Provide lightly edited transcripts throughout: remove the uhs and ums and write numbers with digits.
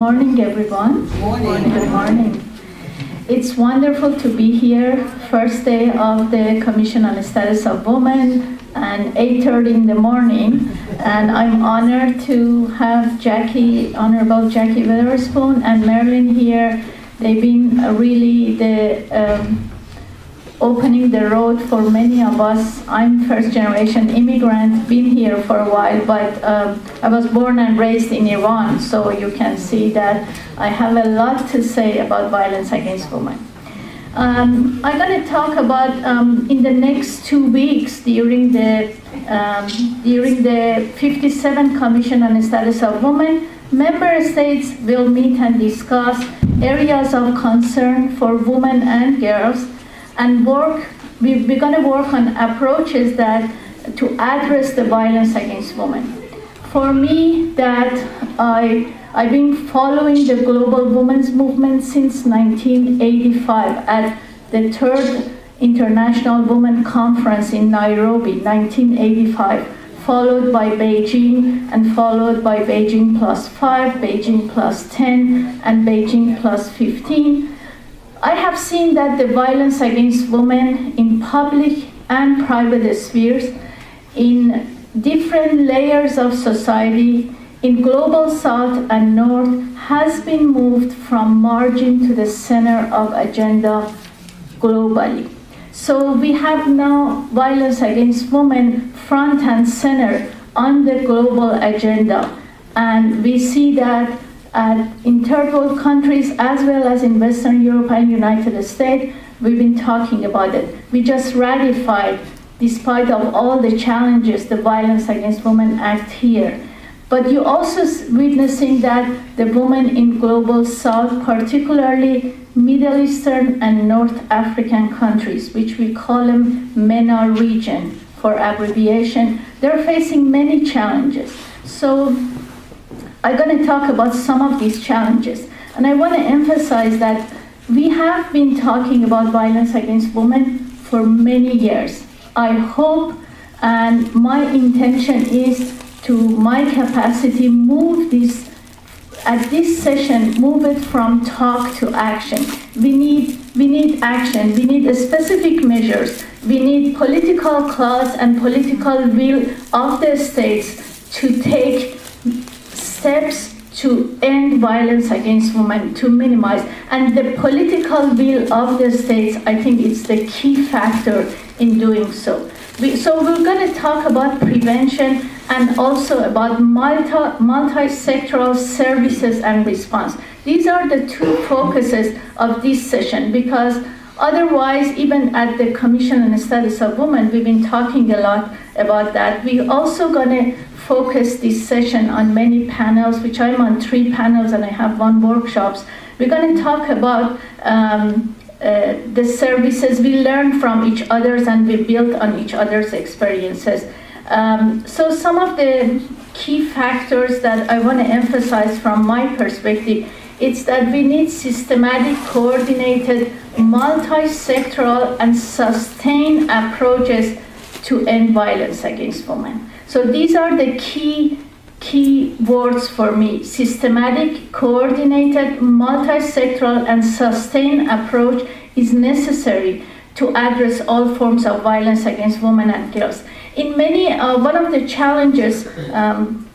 Morning, everyone. Morning. Good morning. It's wonderful to be here, first day of the Commission on the Status of Women, and 8:30 in the morning. And I'm honored to have Honorable Jackie Witherspoon and Marilyn here. They've been really opening the road for many of us. I'm first-generation immigrant, been here for a while, but I was born and raised in Iran, so you can see that I have a lot to say about violence against women. I'm going to talk about in the next 2 weeks during the 57 Commission on the Status of Women, member states will meet and discuss areas of concern for women and girls, and we're going to work on approaches to address the violence against women. For me, I've been following the global women's movement since 1985 at the third International Women Conference in Nairobi, 1985, followed by Beijing, and followed by Beijing +5, Beijing +10, and Beijing +15. I have seen that the violence against women in public and private spheres, in different layers of society, in global south and north, has been moved from margin to the center of agenda globally. So we have now violence against women front and center on the global agenda. And we see that in third world countries as well as in Western Europe and United States, we've been talking about it. We just ratified, despite of all the challenges, the Violence Against Women Act here. But you're also witnessing that the women in global south, particularly Middle Eastern and North African countries, which we call them MENA region for abbreviation, they're facing many challenges. So I'm going to talk about some of these challenges. And I want to emphasize that we have been talking about violence against women for many years. I hope, and my intention is to my capacity, move this, at this session, move it from talk to action. We need action. We need specific measures. We need political clause and political will of the states to take steps to end violence against women, to minimize. And the political will of the states, I think, is the key factor in doing so. So we're going to talk about prevention and also about multi-sectoral services and response. These are the two focuses of this session, because otherwise, even at the Commission on the Status of Women, we've been talking a lot about that. We're also going to focus this session on many panels, which I'm on 3 panels and I have 1 workshop. We're going to talk about the services we learn from each other's and we build on each other's experiences. So some of the key factors that I want to emphasize from my perspective, it's that we need systematic, coordinated, multi-sectoral and sustained approaches to end violence against women. So these are the key words for me: systematic, coordinated, multi-sectoral, and sustained approach is necessary to address all forms of violence against women and girls. In many, one of the challenges,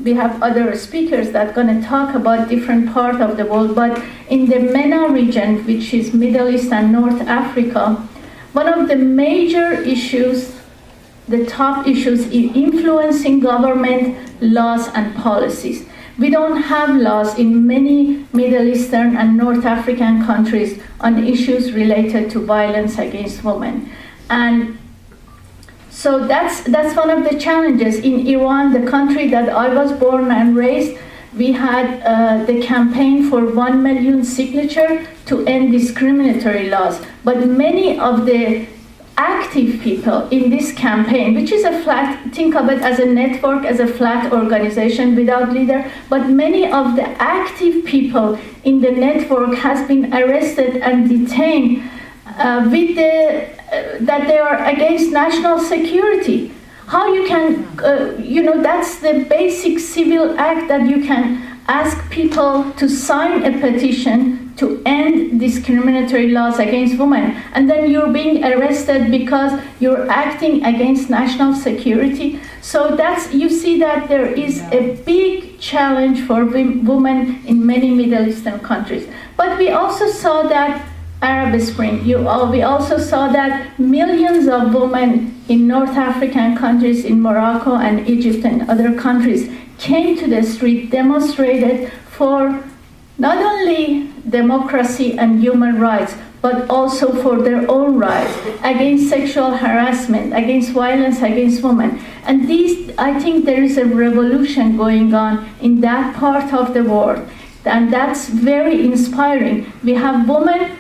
we have other speakers that are going to talk about different parts of the world, but in the MENA region, which is Middle East and North Africa, one of the major issues, the top issues, is influencing government laws and policies. We don't have laws in many Middle Eastern and North African countries on issues related to violence against women. And so that's one of the challenges. In Iran, the country that I was born and raised, we had the campaign for 1 million signature to end discriminatory laws. But many of the active people in this campaign, which is a flat, think of it as a network, as a flat organization without leader, but many of the active people in the network has been arrested and detained that they are against national security. How you can, that's the basic civil act that you can ask people to sign a petition to end discriminatory laws against women, and then you're being arrested because you're acting against national security. So you see that there is a big challenge for women in many Middle Eastern countries. But we also saw that Arab Spring, we also saw that millions of women in North African countries, in Morocco and Egypt and other countries, came to the street, demonstrated for not only democracy and human rights, but also for their own rights, against sexual harassment, against violence against women. And I think there is a revolution going on in that part of the world, and that's very inspiring. We have women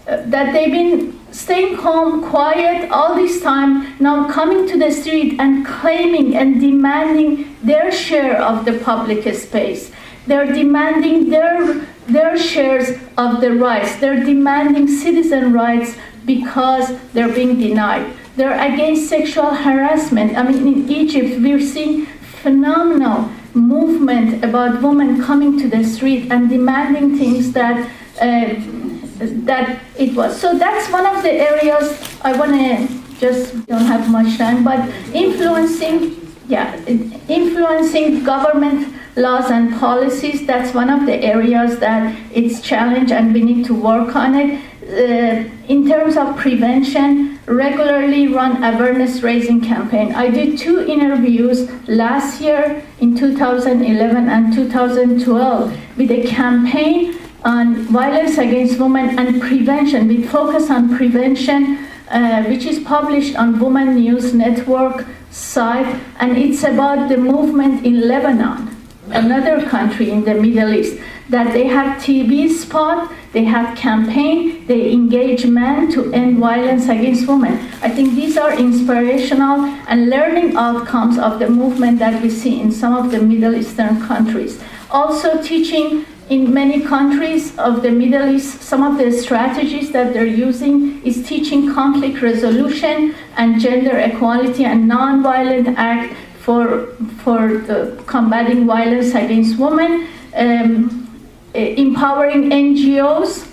that they've been staying home, quiet all this time, now coming to the street and claiming and demanding their share of the public space. They're demanding their shares of the rights. They're demanding citizen rights because they're being denied. They're against sexual harassment. I mean, in Egypt, we're seeing phenomenal movement about women coming to the street and demanding things that it was. So that's one of the areas I want to don't have much time, but influencing government laws and policies, that's one of the areas that it's challenged and we need to work on it. In terms of prevention, regularly run awareness raising campaign. I did 2 interviews last year in 2011 and 2012 with a campaign on violence against women and prevention. We focus on prevention, which is published on Women News Network site, and it's about the movement in Lebanon, another country in the Middle East, that they have TV spot, they have campaign, they engage men to end violence against women. I think these are inspirational and learning outcomes of the movement that we see in some of the Middle Eastern countries. Also teaching in many countries of the Middle East, some of the strategies that they're using is teaching conflict resolution and gender equality and non-violent act for the combating violence against women, empowering NGOs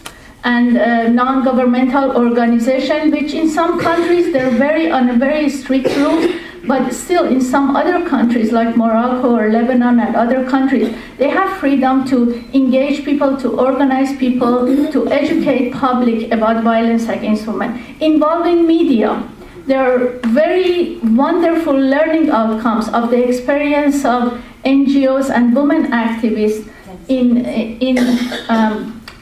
and non-governmental organizations, which in some countries they're on a very strict rule, but still in some other countries like Morocco or Lebanon and other countries, they have freedom to engage people, to organize people, to educate public about violence against women. Involving media, there are very wonderful learning outcomes of the experience of NGOs and women activists in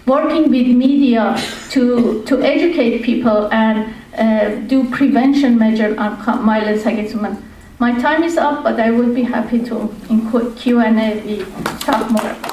working with media to educate people and do prevention measures on violence against women. My time is up, but I would be happy to, in Q&A, we talk more about it.